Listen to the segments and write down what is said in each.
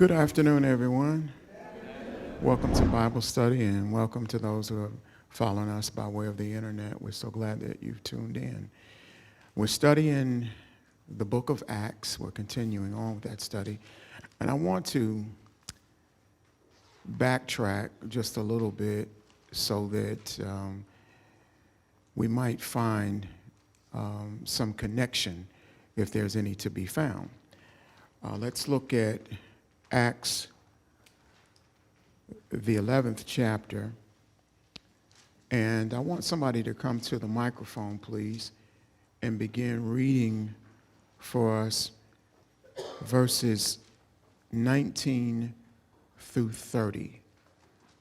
Good afternoon, everyone. Welcome to Bible study, and welcome to those who are following us by way of the internet. We're so glad that you've tuned in. We're studying the book of Acts. We're continuing on with that study. And I want to backtrack just a little bit so that we might find some connection if there's any to be found. Let's look at Acts, the 11th chapter. And I want somebody to come to the microphone, please, and begin reading for us verses 19 through 30.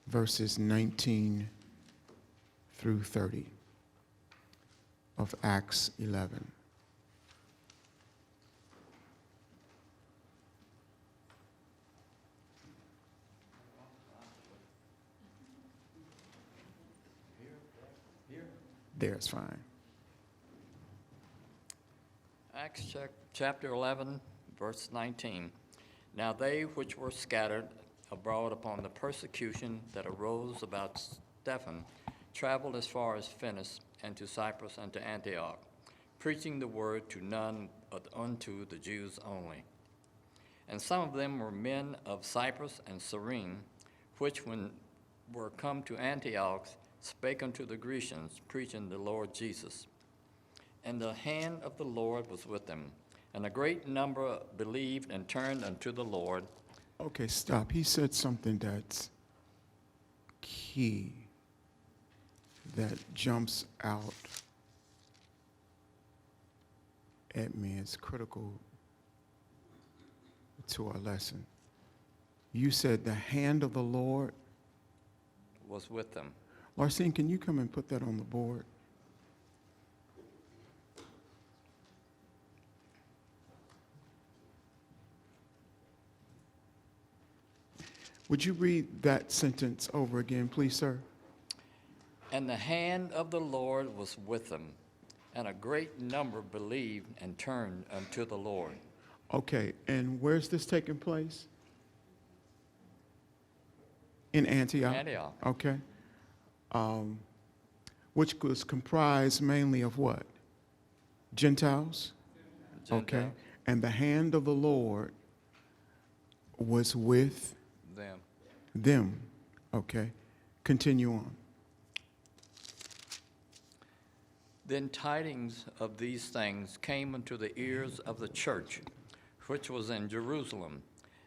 Verses 19 through 30 of Acts 11. There's fine. Acts chapter 11, verse 19. Now they which were scattered abroad upon the persecution that arose about Stephen traveled as far as Phoenix and to Cyprus and to Antioch, preaching the word to none but unto the Jews only. And some of them were men of Cyprus and Cyrene, which when were come to Antioch spake unto the Grecians, preaching the Lord Jesus. And the hand of the Lord was with them, and a great number believed and turned unto the Lord. Okay, stop. He said something that's key, that jumps out at me. It's critical to our lesson. You said the hand of the Lord Was with them. Larcene, can you come and put that on the board? Would you read that sentence over again, please, sir? And the hand of the Lord was with them, and a great number believed and turned unto the Lord. Okay, and where's this taking place? In Antioch? Antioch. Okay. Which was comprised mainly of what? Gentiles? Okay. Gentiles. And the hand of the Lord was with Them. them. Okay. Continue on. Then tidings of these things came unto the ears of the church, which was in Jerusalem,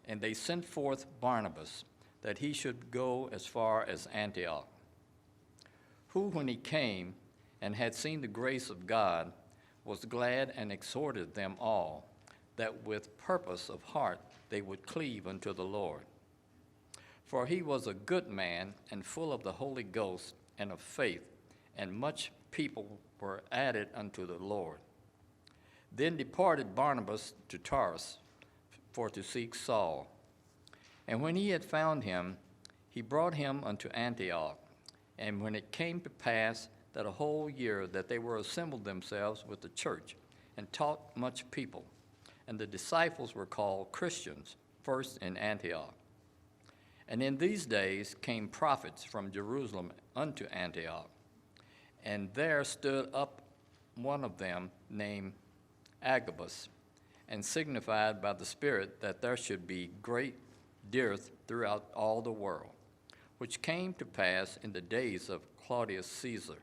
and they sent forth Barnabas, that he should go as far as Antioch. Who, when he came and had seen the grace of God, was glad and exhorted them all, that with purpose of heart they would cleave unto the Lord. For he was a good man, and full of the Holy Ghost and of faith, and much people were added unto the Lord. Then departed Barnabas to Tarsus for to seek Saul. And when he had found him, he brought him unto Antioch. And when it came to pass that a whole year that they were assembled themselves with the church, and taught much people, and the disciples were called Christians, first in Antioch. And in these days came prophets from Jerusalem unto Antioch. And there stood up one of them named Agabus, and signified by the Spirit that there should be great dearth throughout all the world, which came to pass in the days of Claudius Caesar.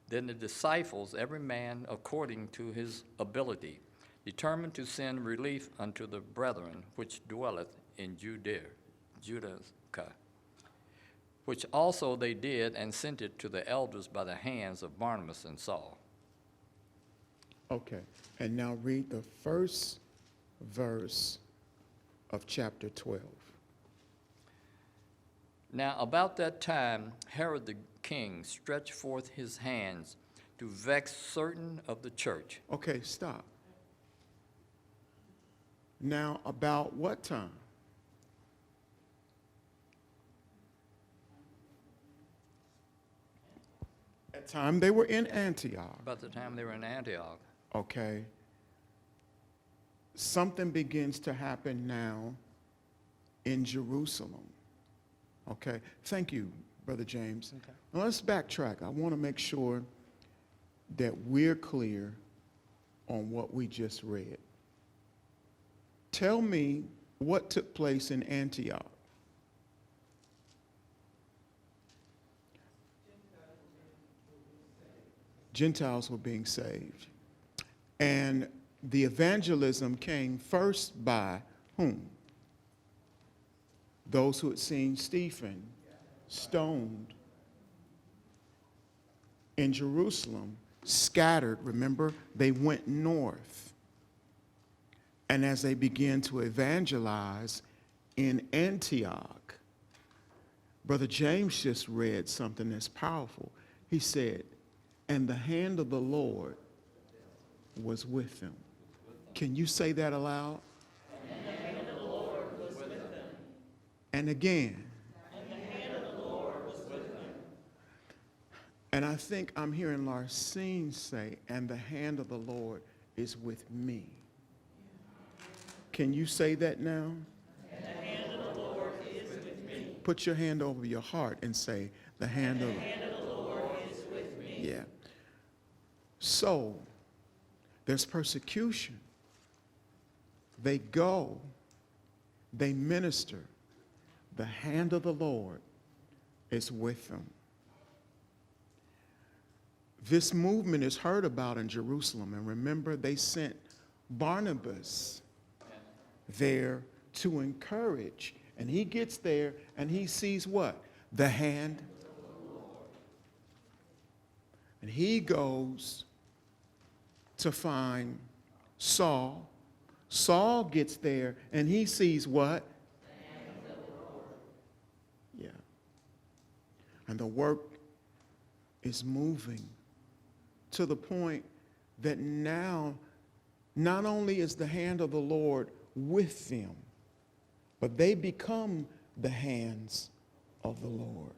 Then the disciples, every man according to his ability, determined to send relief unto the brethren which dwelleth in Judea, which also they did, and sent it to the elders by the hands of Barnabas and Saul. Okay. And now read the first verse of chapter 12. Now about that time Herod the king stretched forth his hands to vex certain of the church. Okay, stop. Now, about what time? At time they were in Antioch. About the time they were in Antioch. Okay. Something begins to happen now in Jerusalem. Okay, thank you, Brother James. Okay. Now let's backtrack. I want to make sure that we're clear on what we just read. Tell me what took place in Antioch. Gentiles were being saved. And the evangelism came first by whom? Those who had seen Stephen stoned in Jerusalem, scattered. Remember, they went north. And as they began to evangelize in Antioch, Brother James just read something that's powerful. He said, and the hand of the Lord was with them. Can you say that aloud? And the hand of the Lord was with them. And again. And the hand of the Lord was with them. And I think I'm hearing Larcene say, and the hand of the Lord is with me. Can you say that now? And the hand of the Lord is with me. Put your hand over your heart and say, the hand of The hand of the Lord is with me. Yeah. So, there's persecution. They go, they minister. The hand of the Lord is with them. This movement is heard about in Jerusalem. And remember, they sent Barnabas there to encourage. And he gets there and he sees what? The hand. And he goes to find Saul. Saul gets there and he sees what? Yeah. And the work is moving to the point that now not only is the hand of the Lord with them, but they become the hands of the Lord.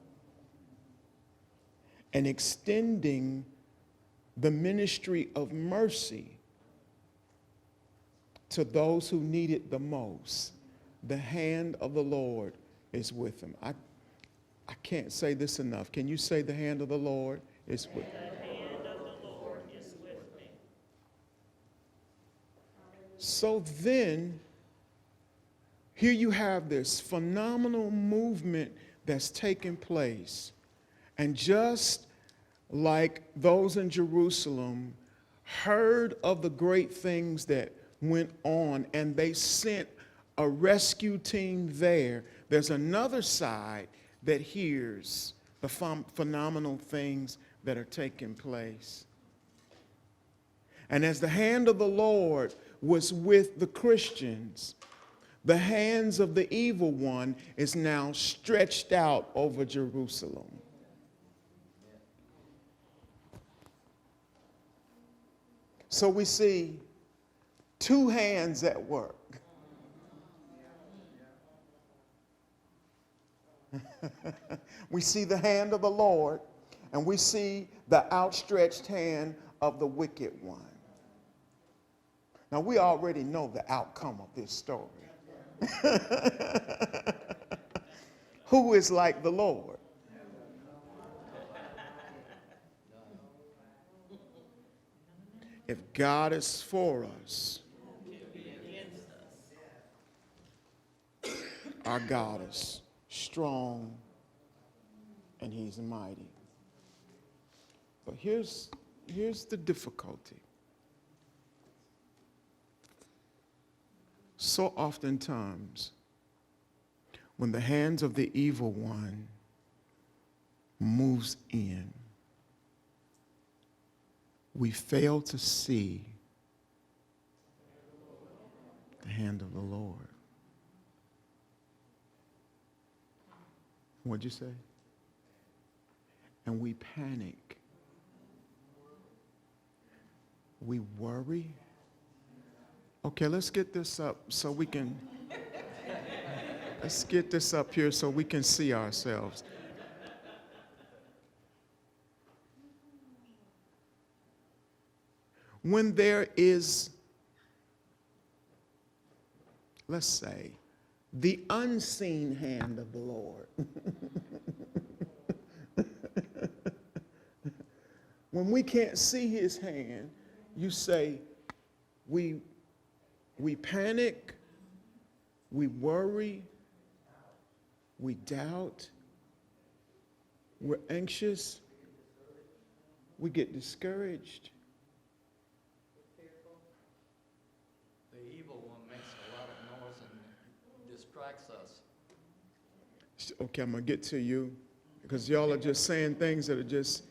And extending the ministry of mercy to those who need it the most. The hand of the Lord is with them. I can't say this enough. Can you say the hand of the Lord is with them? The hand of the Lord is with me. So then, here you have this phenomenal movement that's taking place. And just like those in Jerusalem heard of the great things that went on and they sent a rescue team there, there's another side that hears the phenomenal things that are taking place. And as the hand of the Lord was with the Christians, the hands of the evil one is now stretched out over Jerusalem. So we see two hands at work. We see the hand of the Lord, and we see the outstretched hand of the wicked one. Now, we already know the outcome of this story. Who is like the Lord? If God is for us, our God is strong and he's mighty. But here's the difficulty. So oftentimes, when the hands of the evil one moves in, we fail to see the hand of the Lord. What'd you say? And we panic. We worry. Okay, let's get this up so we can, let's get this up here so we can see ourselves. When there is, let's say, the unseen hand of the Lord. When we can't see his hand, you say, we panic, we worry, we doubt, we're anxious, we get discouraged. The evil one makes a lot of noise and distracts us. Okay, I'm going to get to you because y'all are just saying things that are just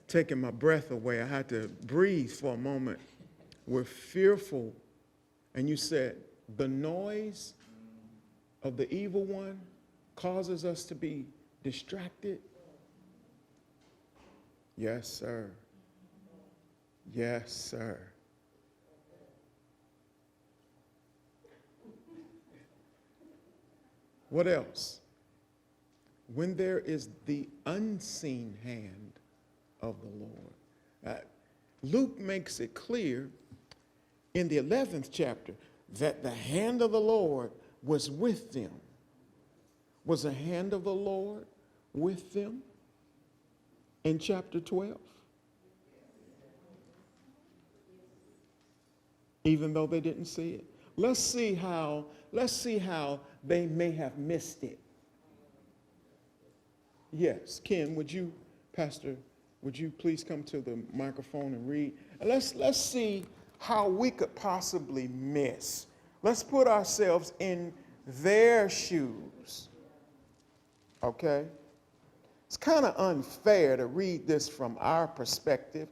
taking my breath away. I had to breathe for a moment. We're fearful. And you said the noise of the evil one causes us to be distracted. Yes, sir. Yes, sir. What else? When there is the unseen hand of the Lord. Luke makes it clear in the 11th chapter that the hand of the Lord was with them. Was the hand of the Lord with them in chapter 12? Even though they didn't see it. Let's see how they may have missed it. Yes, Ken, Pastor, would you please come to the microphone and read? And let's see how we could possibly miss. Let's put ourselves in their shoes. Okay? It's kind of unfair to read this from our perspective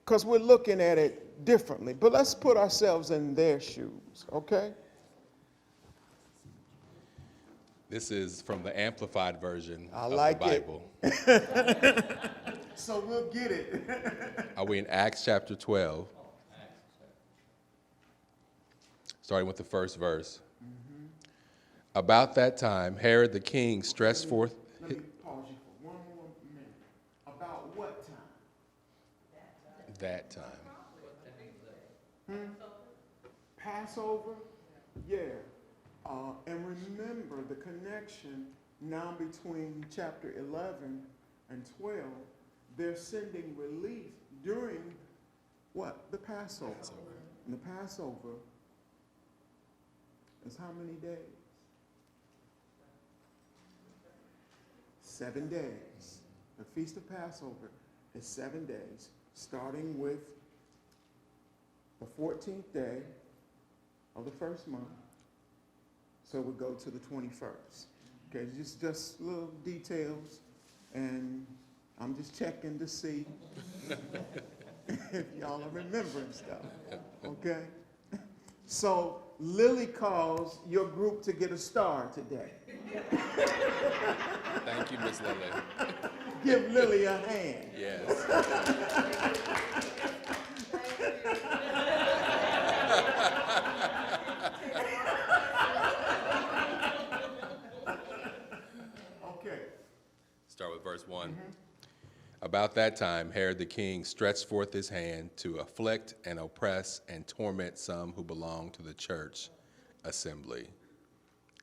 because we're looking at it differently. But let's put ourselves in their shoes, okay? This is from the Amplified Version of like the it. Bible. So we'll get it. Are we in Acts chapter 12? Starting with the first verse. About that time, Herod the king stretched forth. Let me pause you for one more minute. About what time? That time. Passover? Yeah. And remember the connection now between chapter 11 and 12. They're sending relief during what? The Passover. And the Passover is how many days? 7 days. The Feast of Passover is 7 days, starting with the 14th day of the first month. So we go to the 21st. Okay, just little details, and I'm just checking to see if y'all are remembering stuff. Okay? So Lily calls your group to get a star today. Thank you, Miss Lily. Give Lily a hand. Yes. Okay. Start with verse 1. About that time, Herod the king stretched forth his hand to afflict and oppress and torment some who belonged to the church assembly.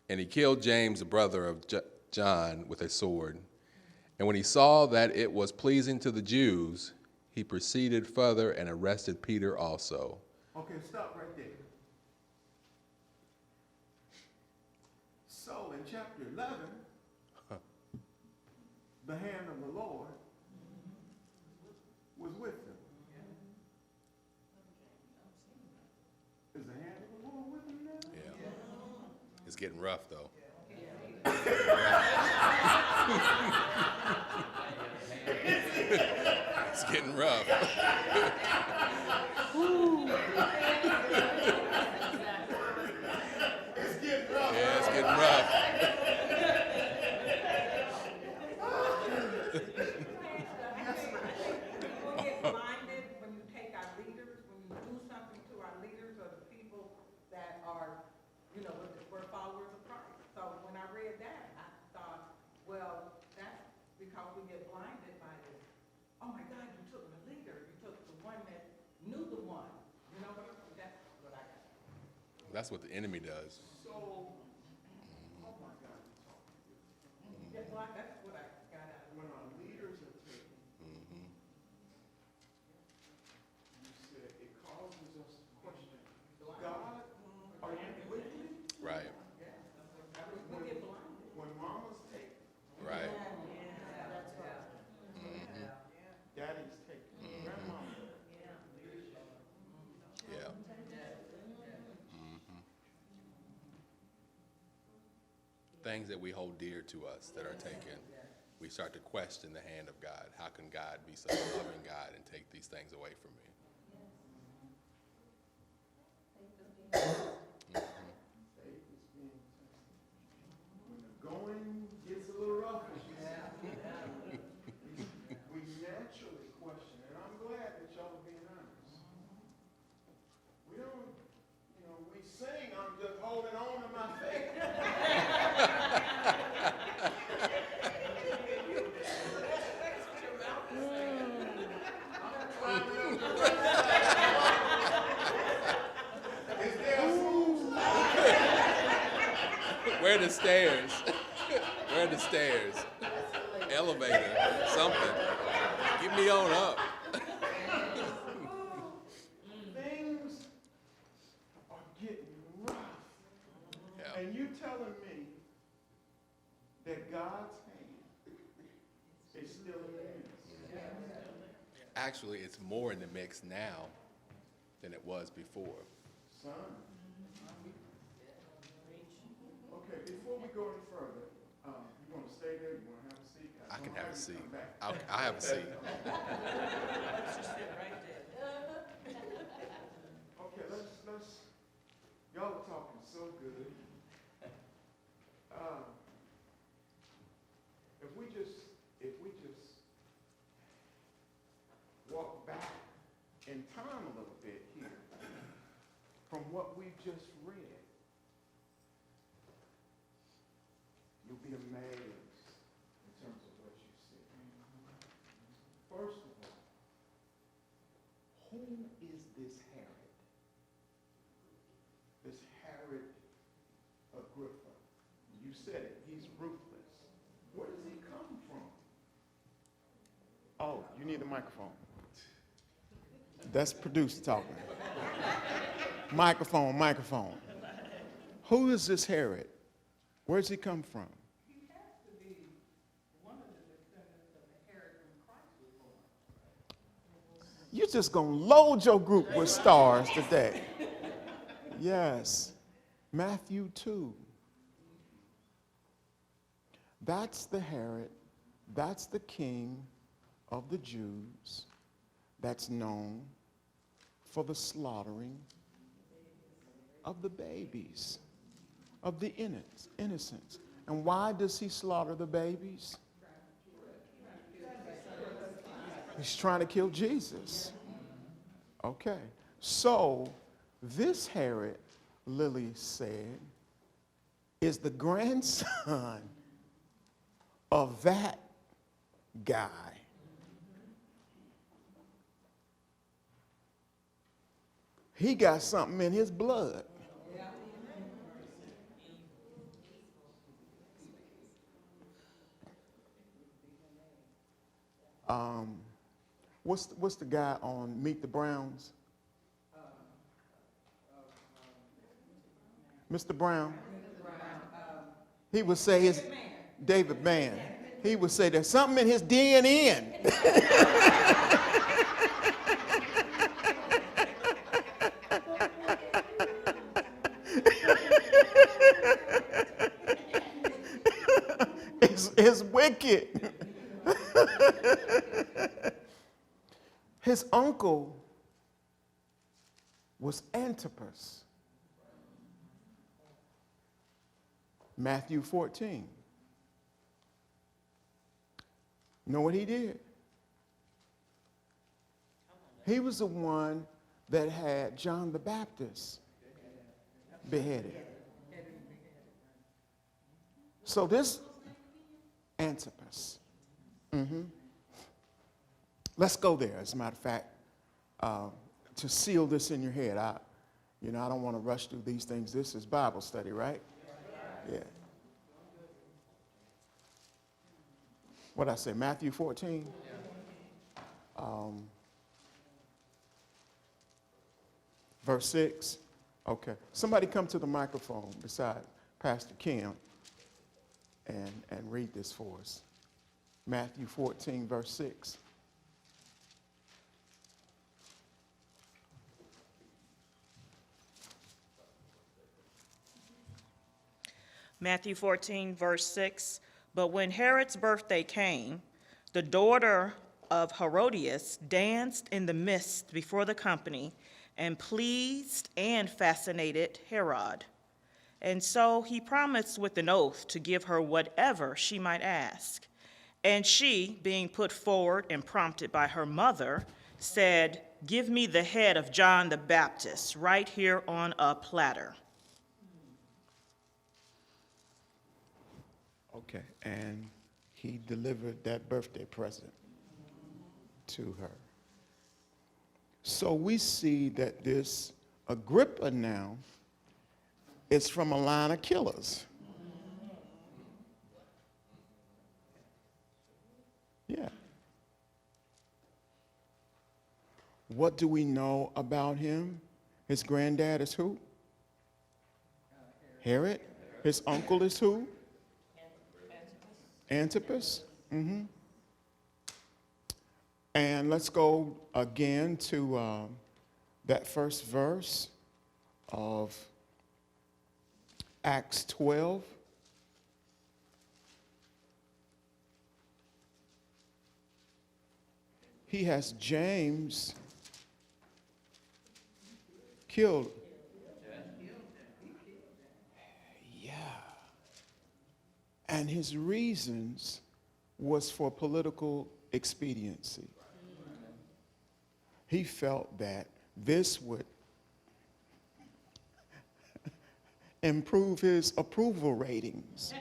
And he killed James, the brother of John, with a sword. And when he saw that it was pleasing to the Jews, he proceeded further and arrested Peter also. Okay, stop right there. So in chapter 11, the hand of the Lord was with them. Is the hand of the Lord with them now? Yeah. It's getting rough, though. It's getting rough. It's getting rough. Yeah, it's getting rough. People get blinded when you take our leaders, when you do something to our leaders or the people that are, we're followers of Christ. So when I read that, I thought, well, that's because we get blinded by this. Oh my God, you took the leader, you took the one that knew the one. That's what I got. That's what the enemy does. So That's what I got out of it. When our leaders are taken, you said it causes us to question, God, are you with me? Right, We get blinded. When mama's taken, right. daddy's taken, grandmama. Yeah. Things that we hold dear to us that are taken, we start to question the hand of God. How can God be such a loving God and take these things away from me? Faith is being tested. When the going gets a little rough, we naturally question, and I'm glad that y'all are being honest. We don't, we sing, I'm just holding on to my faith. Is there a smooth Where are the stairs? Where are the stairs? Elevator, something. Get me on up. things are getting rough? Yeah. And you telling me that God's hand is still in the midst? Actually, it's more in the mix now than it was before. Son? Okay, before we go any further, you want to stay there? You want to have a seat? I can have a seat. Come back. I'll have a seat. Okay, let's, y'all are talking so good. If we just walk back in time a little bit here from what we've just read, you'll be amazed in terms of what you see. First of all, who is this Herod? This Herod Agrippa. You said it, he's ruthless. Where does he come from? Oh, you need the microphone. That's producer talking. Microphone. Who is this Herod? Where does he come from? He has to be one of the descendants of the Herod when Christ was born. You're just going to load your group with stars today. Yes. Matthew 2. That's the Herod. That's the king of the Jews that's known for the slaughtering of the babies, of the innocents. And why does he slaughter the babies? He's trying to kill Jesus. Okay. So this Herod, Lily said, is the grandson of that guy. He got something in his blood. What's the guy on Meet the Browns? Mr. Brown. He would say his David Mann. He would say there's something in his DNA. It's wicked. His uncle was Antipas. Matthew 14. You know what he did? He was the one that had John the Baptist beheaded. So this Antipas. Let's go there, as a matter of fact, to seal this in your head. I don't want to rush through these things. This is Bible study, right? Yeah. What'd I say, Matthew 14? Verse 6? Okay. Somebody come to the microphone beside Pastor Kim and read this for us. Matthew 14, verse 6. Matthew 14, verse 6. But when Herod's birthday came, the daughter of Herodias danced in the midst before the company and pleased and fascinated Herod. And so he promised with an oath to give her whatever she might ask. And she, being put forward and prompted by her mother, said, "Give me the head of John the Baptist right here on a platter." Okay, and he delivered that birthday present to her. So we see that this Agrippa now is from a line of killers. Yeah. What do we know about him? His granddad is who? Herod. His uncle is who? Antipas. And let's go again to that first verse of Acts 12. He has James killed. Yeah. And his reasons was for political expediency. He felt that this would improve his approval ratings.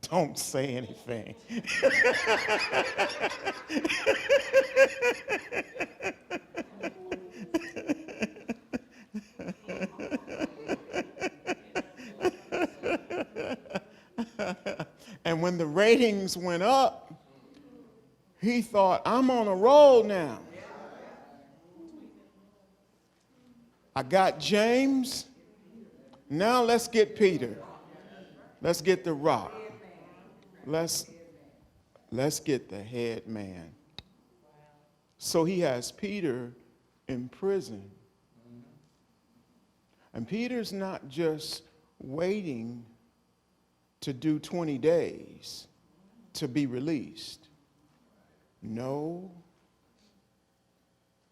Don't say anything. And when the ratings went up, he thought, I'm on a roll now. I got James. Now let's get Peter. Let's get the rock. Let's get the head man. So he has Peter in prison. And Peter's not just waiting to do 20 days to be released. No,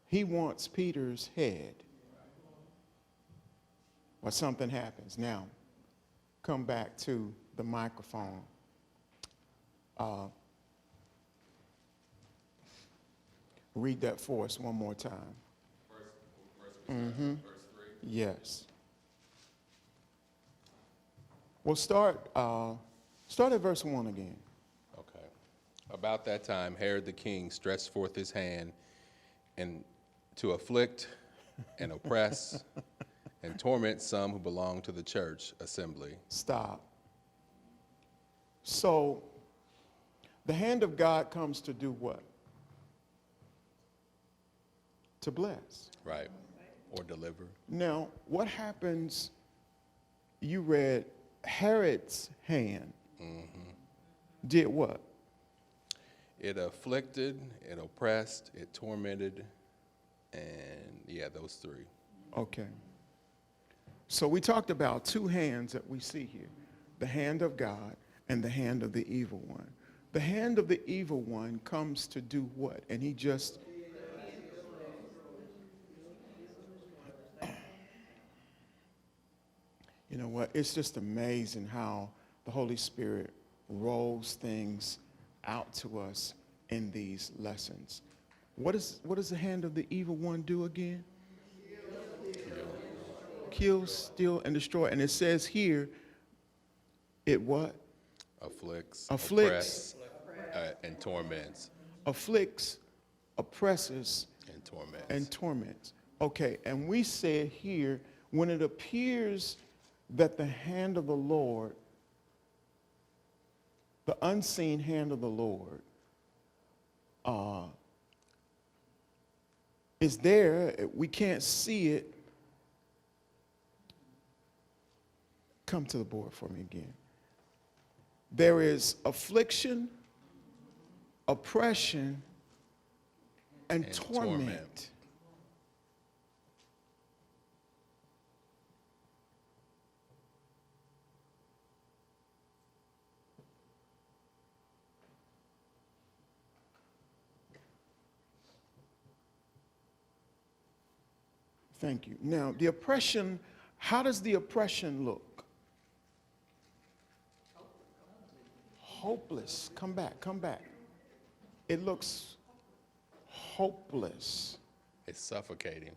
he wants Peter's head. But something happens. Now, come back to the microphone. Read that for us one more time. Verse 3. Yes. We'll start at verse 1 again. Okay. About that time, Herod the king stretched forth his hand and to afflict and oppress and torment some who belonged to the church assembly. Stop. So, the hand of God comes to do what? To bless. Right. Or deliver. Now, what happens? You read Herod's hand did what? It afflicted, it oppressed, it tormented, and yeah, those three. Okay. So we talked about two hands that we see here, the hand of God and the hand of the evil one. The hand of the evil one comes to do what? And he just... You know what? It's just amazing how the Holy Spirit rolls things out to us in these lessons. What does the hand of the evil one do again? Kill, steal, and destroy. And it says here, it what? Afflicts, Afflicts. and torments. Afflicts, oppresses, And torments. and torments. Okay, and we said here, when it appears that the hand of the Lord the unseen hand of the Lord is there. We can't see it. Come to the board for me again. There is affliction, oppression, and torment. Thank you. Now, the oppression, how does the oppression look? Hopeless. Come back, come back. It looks hopeless. It's suffocating.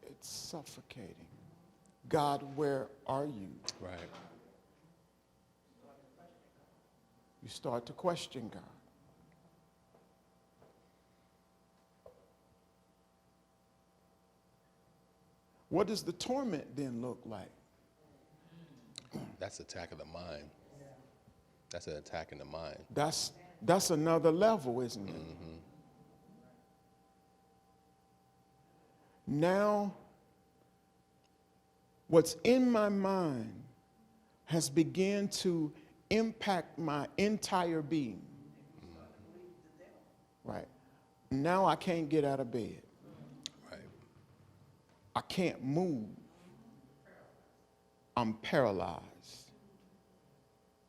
It's suffocating. God, where are you? Right. You start to question God. What does the torment then look like? That's attack of the mind. That's an attack in the mind. That's another level, isn't it? Now, what's in my mind has begun to impact my entire being. Right. Now I can't get out of bed. Right. I can't move. I'm paralyzed.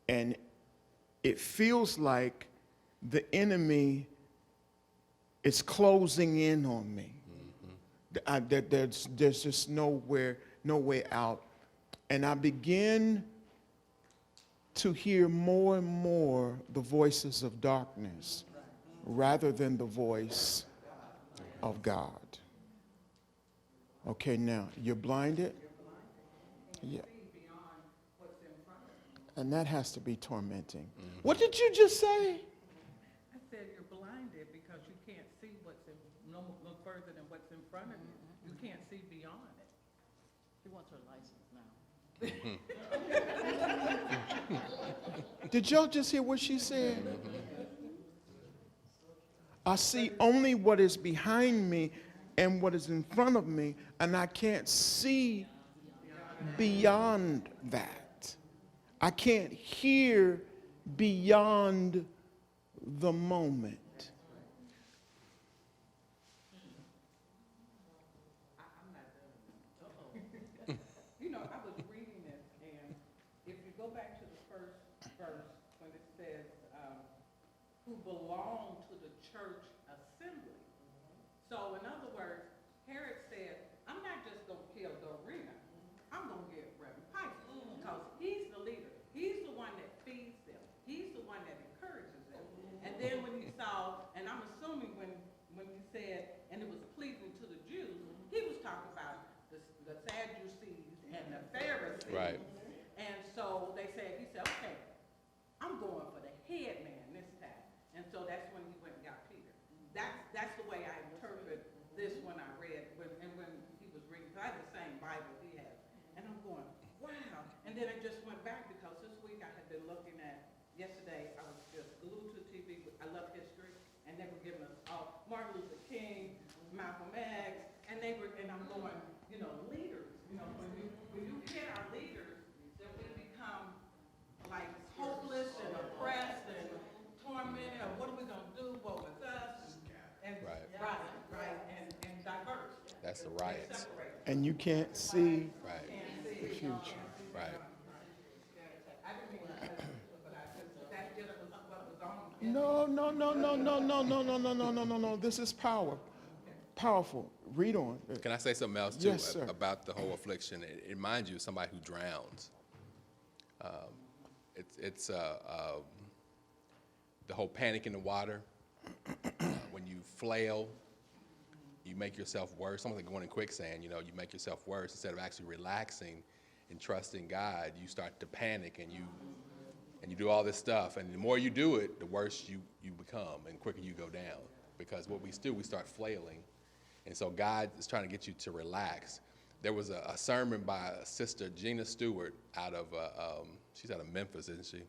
And it feels like the enemy is closing in on me. There's just no way out. And I begin to hear more and more the voices of darkness rather than the voice of God. Okay, now, you're blinded? Yeah. And that has to be tormenting. What did you just say? I said you're blinded because you can't see what's no further than what's in front of you. You can't see beyond it. She wants her license now. Did y'all just hear what she said? I see only what is behind me and what is in front of me, and I can't see beyond that. I can't hear beyond the moment. You know, I was reading this, and if you go back to the first verse, when it says, who belong to the church assembly. So in other words, Herod said, I'm not just going to kill Dorina, I'm going to get Reverend Piper, because he's the leader. He's the one that feeds them. He's the one that encourages them. And then when he saw, and I'm assuming when he said, and it was pleasing to the Jews, he was talking about the Sadducees and the Pharisees. Right. And so he said, okay, I'm going for the head man this time. And so that's when he went and got Peter. That's the way I interpret this when I read, when he was reading, 'cause I have the same Bible he has. And I'm going, wow. And then I just went back because this week I had been looking at, yesterday I was just glued to the TV. I love history. And they were giving us all Martin Luther King, Malcolm X, and I'm going, you know, leaders. You know, when you hit our leaders, then we become like hopeless and oppressed and tormented. Or what are we gonna do? What with us? And right, and diverse. That's the riots. And you can't see Right. the future. Right. I didn't mean to, but that just was what was on. No. This is power. Powerful. Read on. Can I say something else too Yes, sir. about the whole affliction? It reminds you of somebody who drowns. It's the whole panic in the water. When you flail, you make yourself worse. Something like going in quicksand. You know, you make yourself worse instead of actually relaxing and trusting God. You start to panic and you do all this stuff. And the more you do it, the worse you become, and quicker you go down. Because what we do, we start flailing. And so God is trying to get you to relax. There was a sermon by Sister Gina Stewart out of, she's out of Memphis, isn't she?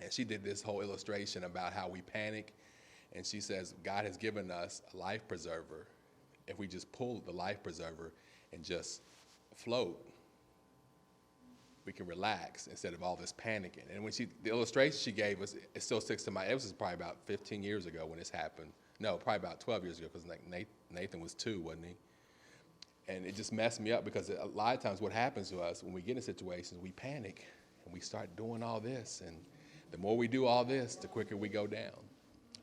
And she did this whole illustration about how we panic. And she says, God has given us a life preserver. If we just pull the life preserver and just float, we can relax instead of all this panicking. And when the illustration she gave us, it still sticks to it was probably about 15 years ago when this happened. No, probably about 12 years ago, because Nathan was 2, wasn't he? And it just messed me up, because a lot of times what happens to us when we get in situations, we panic and we start doing all this. And the more we do all this, the quicker we go down.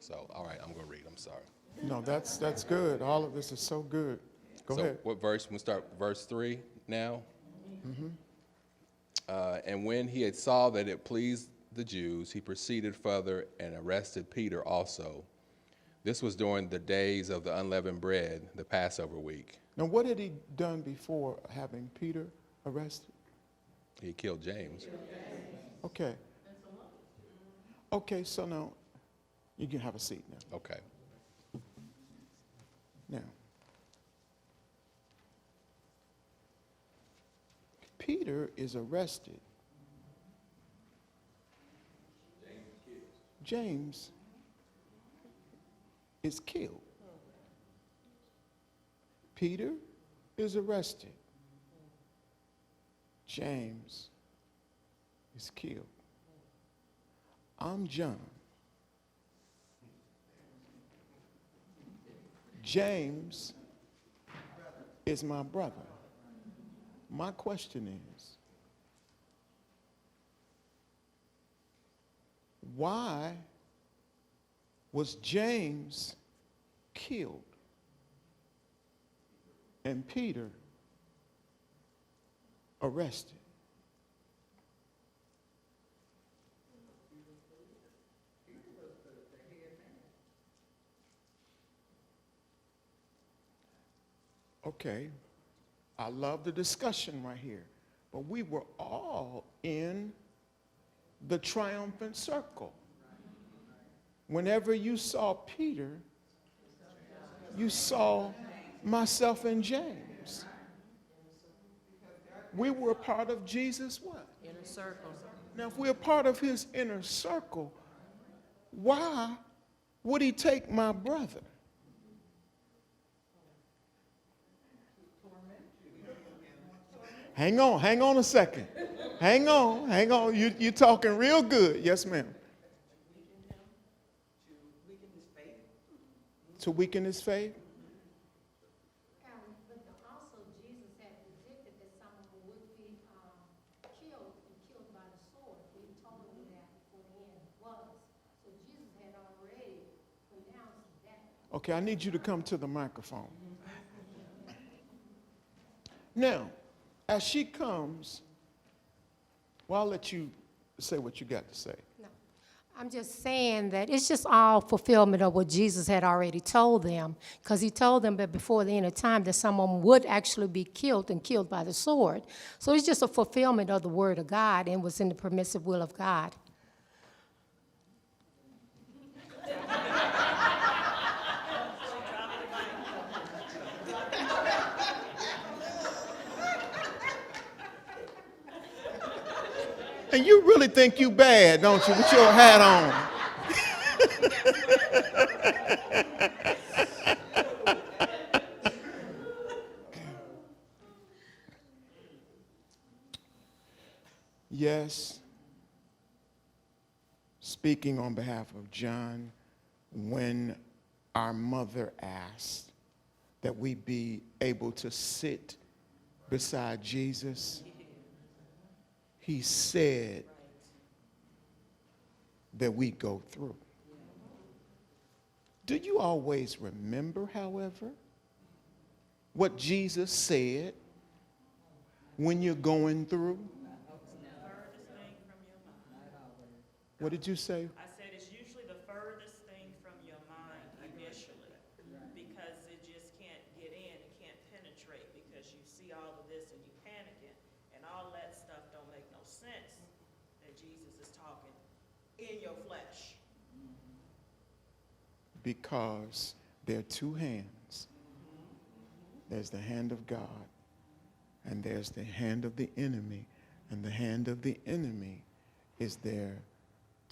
So, all right, I'm going to read. I'm sorry. No, that's good. All of this is so good. Go ahead. What verse? We'll start verse 3 now. And when he had saw that it pleased the Jews, he proceeded further and arrested Peter also. This was during the days of the unleavened bread, the Passover week. Now, what had he done before having Peter arrested? He killed James. Okay. Okay, so now you can have a seat now. Okay. Now, Peter is arrested. James is killed. Peter is arrested. James is killed. I'm John. James is my brother. My question is, why was James killed and Peter arrested? Okay, I love the discussion right here, but we were all in the triumphant circle. Whenever you saw Peter, you saw myself and James. We were a part of Jesus' what? Inner circle. Now, if we're a part of his inner circle, why would he take my brother? Hang on a second. Hang on. You're talking real good. Yes, ma'am. To weaken his faith? But also Jesus had predicted that someone would be killed by the sword. He told him that before the end was. So Jesus had already pronounced that. Okay, I need you to come to the microphone. Now, as she comes, well, I'll let you say what you got to say. No, I'm just saying that it's just all fulfillment of what Jesus had already told them, because he told them that before the end of time that someone would actually be killed and killed by the sword. So it's just a fulfillment of the word of God and was in the permissive will of God. And you really think you bad, don't you, with your hat on? Yes, speaking on behalf of John, when our mother asked that we be able to sit beside Jesus, he said that we go through. Do you always remember, however, what Jesus said when you're going through? Furthest thing from your mind. What did you say? I said it's usually the furthest thing from your mind initially, because it just can't get in, it can't penetrate, because you see all of this and you panicking, and all that stuff don't make no sense that Jesus is talking in your flesh. Because there are two hands. There's the hand of God, and there's the hand of the enemy. And the hand of the enemy is there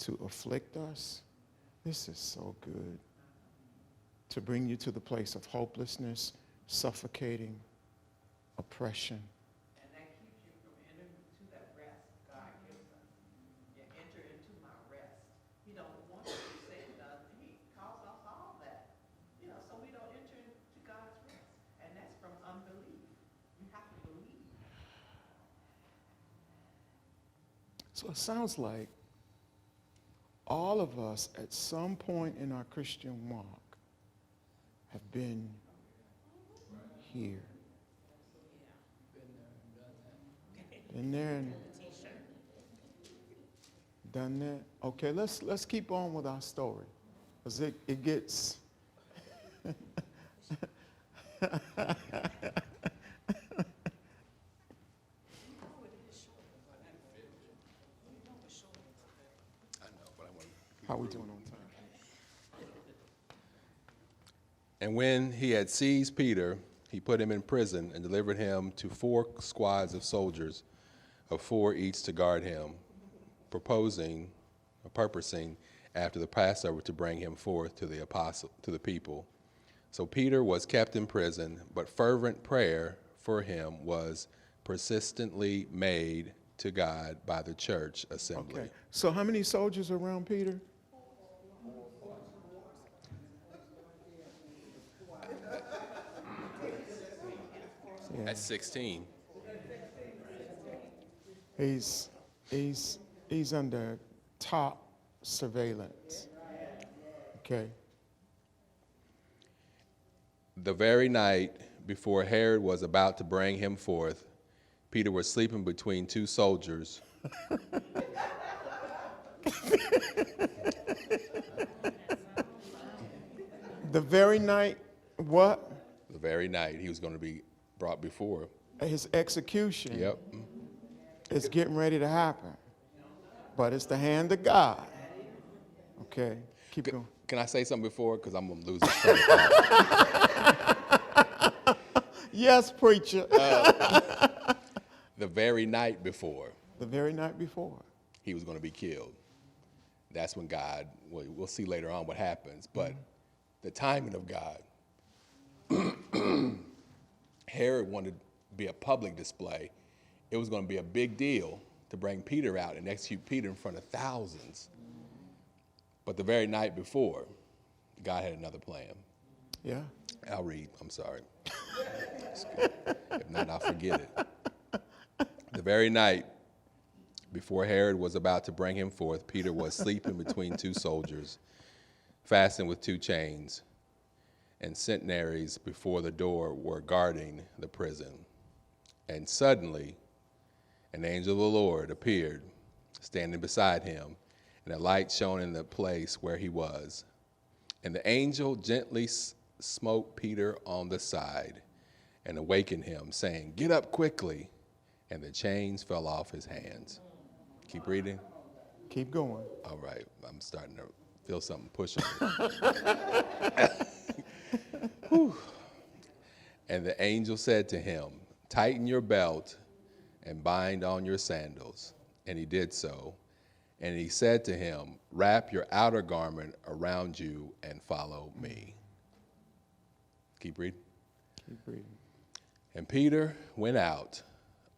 to afflict us. This is so good. To bring you to the place of hopelessness, suffocating, oppression. And that keeps you from entering into that rest God gives us. You enter into my rest. You know, one thing Satan does, he calls us all that. You know, so we don't enter into God's rest. And that's from unbelief. You have to believe. So it sounds like all of us at some point in our Christian walk have been here. Been there and done that. Okay, let's keep on with our story, because it gets how we doing on time? And when he had seized Peter, he put him in prison and delivered him to 4 squads of soldiers, of 4 each to guard him, purposing after the Passover to bring him forth to the people. So Peter was kept in prison, but fervent prayer for him was persistently made to God by the church assembly. Okay, so how many soldiers are around Peter? Yeah. At 16. He's under top surveillance. Okay. The very night before Herod was about to bring him forth, Peter was sleeping between 2 soldiers. The very night, what? The very night he was going to be brought before. His execution Yep. is getting ready to happen. But it's the hand of God. Okay, keep going. Can I say something before? Because I'm going to lose this train of thought. Yes, preacher. The very night before The very night before. he was going to be killed. That's when God, we'll see later on what happens, but the timing of God. Herod wanted to be a public display. It was going to be a big deal to bring Peter out and execute Peter in front of thousands. But the very night before, God had another plan. Yeah. I'll read, I'm sorry. If not, I'll forget it. The very night before Herod was about to bring him forth, Peter was sleeping between 2 soldiers, fastened with 2 chains, and centenaries before the door were guarding the prison. And suddenly, an angel of the Lord appeared, standing beside him, and a light shone in the place where he was. And the angel gently smote Peter on the side and awakened him, saying, "Get up quickly." And the chains fell off his hands. Keep reading. Keep going. All right, I'm starting to feel something pushing me. Whew. And the angel said to him, "Tighten your belt and bind on your sandals." And he did so. And he said to him, "Wrap your outer garment around you and follow me." Keep reading. Keep reading. And Peter went out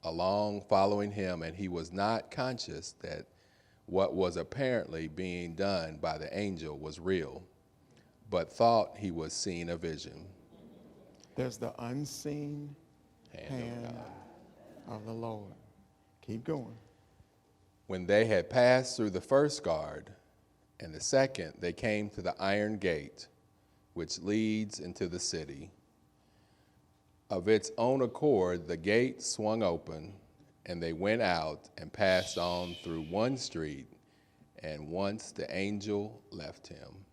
along following him, and he was not conscious that what was apparently being done by the angel was real, but thought he was seeing a vision. There's the unseen hand of the Lord. Keep going. When they had passed through the first guard and the second, they came to the iron gate, which leads into the city. Of its own accord, the gate swung open, and they went out and passed on through one street, and once the angel left him.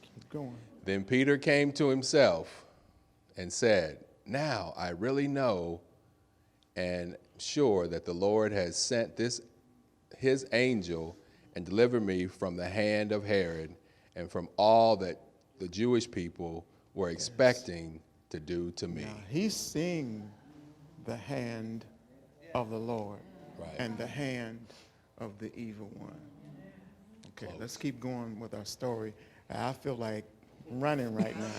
Keep going. Then Peter came to himself and said, "Now I really know and sure that the Lord has sent his angel and delivered me from the hand of Herod and from all that the Jewish people were expecting to do to me." Now, he's seeing the hand of the Lord Right. and the hand of the evil one. Okay, let's keep going with our story. I feel like running right now.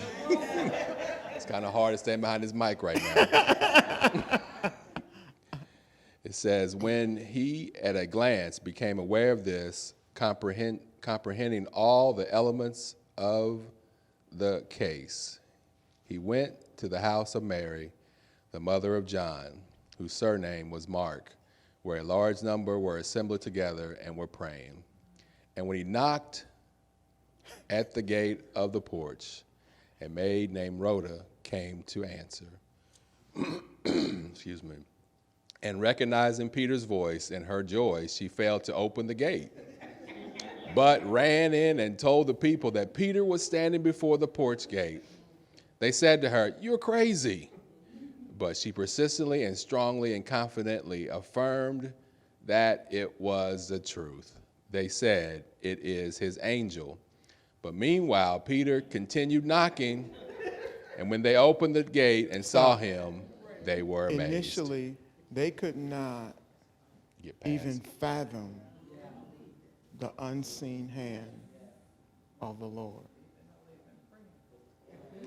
It's kind of hard to stand behind this mic right now. It says, when he at a glance became aware of this, comprehending all the elements of the case, he went to the house of Mary, the mother of John, whose surname was Mark, where a large number were assembled together and were praying. And when he knocked at the gate of the porch, a maid named Rhoda came to answer. Excuse me. And recognizing Peter's voice and her joy, she failed to open the gate, but ran in and told the people that Peter was standing before the porch gate. They said to her, "You're crazy." But she persistently and strongly and confidently affirmed that it was the truth. They said, "It is his angel." But meanwhile, Peter continued knocking, and when they opened the gate and saw him, they were amazed. Initially, they could not Get past. even fathom the unseen hand of the Lord.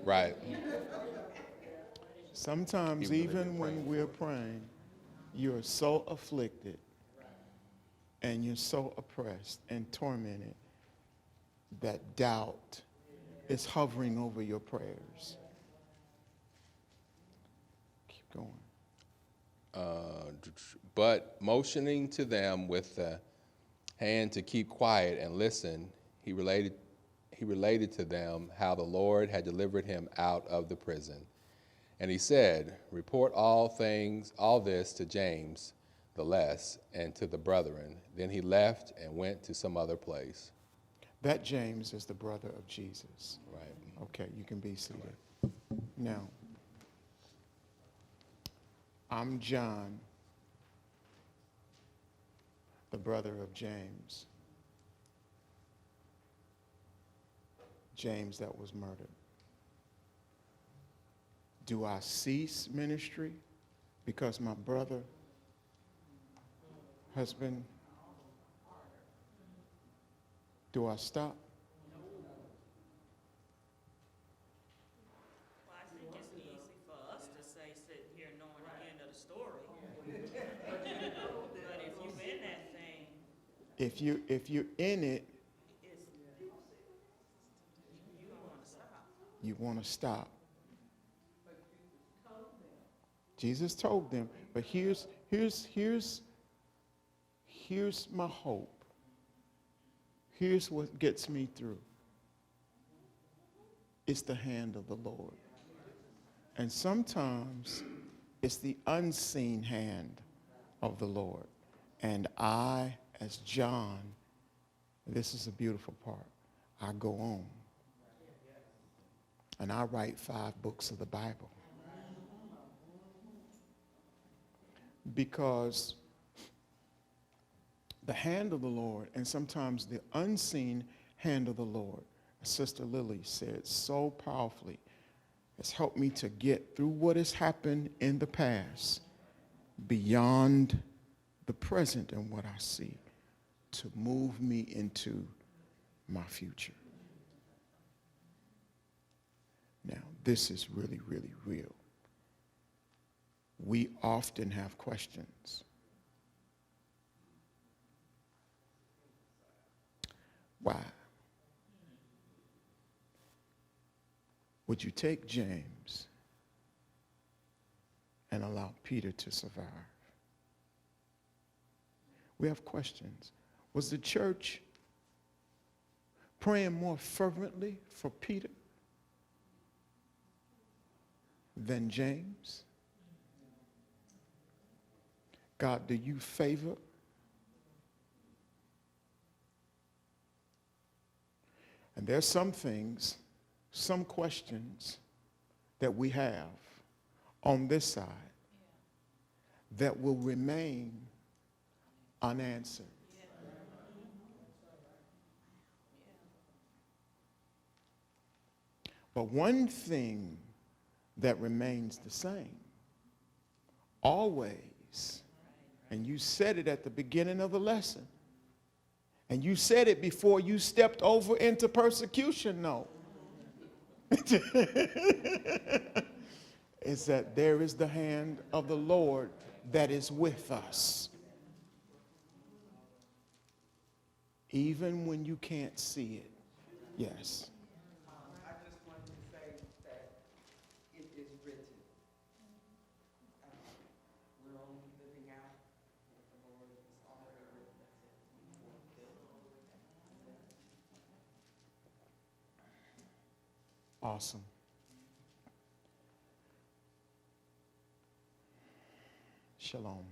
Right. Sometimes, Even even when we're praying, you're so afflicted and you're so oppressed and tormented that doubt is hovering over your prayers. Keep going. But motioning to them with the hand to keep quiet and listen, he related to them how the Lord had delivered him out of the prison. And he said, "Report all this to James the less, and to the brethren." Then he left and went to some other place. That James is the brother of Jesus. Right. Okay, you can be seated. Now, I'm John, the brother of James. James that was murdered. Do I cease ministry because my brother has been? Do I stop? Well, I think it's easy for us to say, sitting here knowing the end of the story. But if you've in that thing, If you're in it, you don't want to stop. you want to stop. Jesus told them, but here's my hope. Here's what gets me through. It's the hand of the Lord. And sometimes it's the unseen hand of the Lord. And I, as John, this is a beautiful part, I go on. And I write 5 books of the Bible. Because the hand of the Lord, and sometimes the unseen hand of the Lord, as Sister Lily said so powerfully, has helped me to get through what has happened in the past, beyond the present and what I see, to move me into my future. Now, this is really, really real. We often have questions. Why? Would you take James and allow Peter to survive? We have questions. Was the church praying more fervently for Peter than James? God, do you favor? And there's some things, some questions that we have on this side that will remain unanswered. But one thing that remains the same, always, and you said it at the beginning of the lesson, And you said it before you stepped over into persecution, no. Is that there is the hand of the Lord that is with us. Even when you can't see it. Yes. I just wanted to say that it is written. We're only living out what the Lord has already written. Awesome. Shalom.